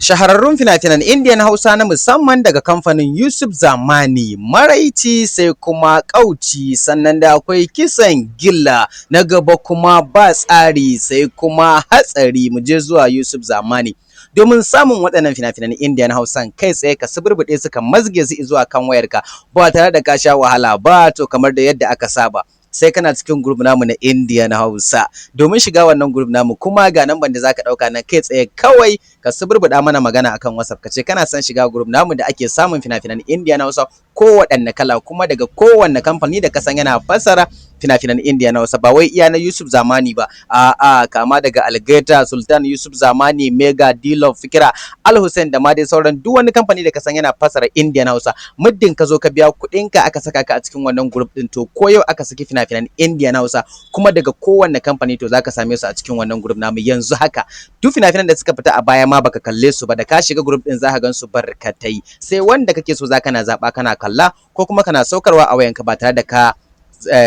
Shahararrun fina-finan Indian Hausa na musamman daga kamfanin Yusuf Zamani, Maraici sai kuma Ƙauci, sannan da akwai Kisan Gilla, na gaba kuma Ba Tsari sai kuma Hatsari. Mu je zuwa Yusuf Zamani. Domin samun waɗannan fina-finan Indian Hausan kai tsaye ka suburbuɗe su ka mazge su zuwa kan wayarka ba tare da ka sha wahala ba, to kamar da yadda aka saba. Sai kana cikin group namu na Indian Hausa. Domin shiga wannan group namu kuma ga namban da zaka ɗauka nan kai tsaye kawai ka suburbuɗa mana magana akan WhatsApp ka ce kana son shiga group namu da ake samun fina-finan Indian Hausa kowaɗanne kala kuma daga kowanne kamfani da kasan yana fassara fina-finan Indian Hausa, ba wai iya na Yusuf Zamani ba, a'a kama daga Algaita, Sultan Yusuf Zamani, Mega, D-Love, Fikira, Al Hussein da ma dai sauran duk wani kamfani da kasan yana fassara Indian Hausa. Muddin ka zo ka biya kuɗinka aka saka ka a cikin wannan group ɗin, to ko yau aka saki fina-finan Indian Hausa kuma daga kowanne kamfani to zaka same su a cikin wannan group namu yanzu haka. Duk fina-finan da suka fita a baya ma baka kalle su ba, da ka shiga group ɗin zaka gan su barkatai, sai wanda kake so zaka na zaɓa kana kalla ko kuma kana saukarwa a wayanka ba tare da ka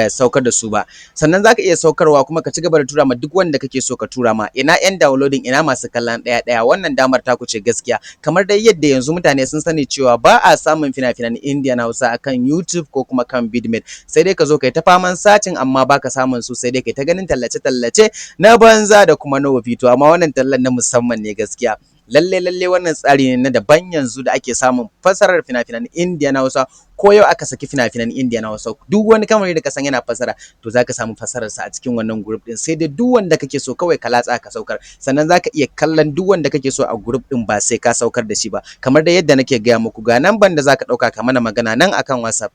saukar da su ba. Sannan zaka iya saukarwa kuma ka ci gaba da tura ma duk wanda kake so ka tura ma. Ina yan downloading, ina masu kallon ɗaya wannan damar ta ce gaskiya. Kamar dai yadda yanzu mutane sun sani cewa ba a samun fina-finan Indian Hausa akan YouTube ko kuma kan Vidmate, sai dai ka zo kai ta faman sacin amma baka samun su, sai dai kai ta ganin tallace-tallace na banza da kuma na wofi. To amma wannan tallan na musamman ne gaskiya. Lalle wannan tsari ne na daban yanzu da ake samun fasarar fina-finan Indian Hausa. Ko yau aka saki fina-finan Indian Hausa, duk wani kamar da ka san yana fasara to zaka samu fasarar sa a cikin wannan group din, sai dai duk wanda kake so kawai ka latsa ka saukar. Sannan zaka iya kallon duk wanda kake so a group din ba sai ka saukar da shi ba. Kamar da yadda nake gaya muku, ga namban da zaka dauka ka mana magana nan akan WhatsApp.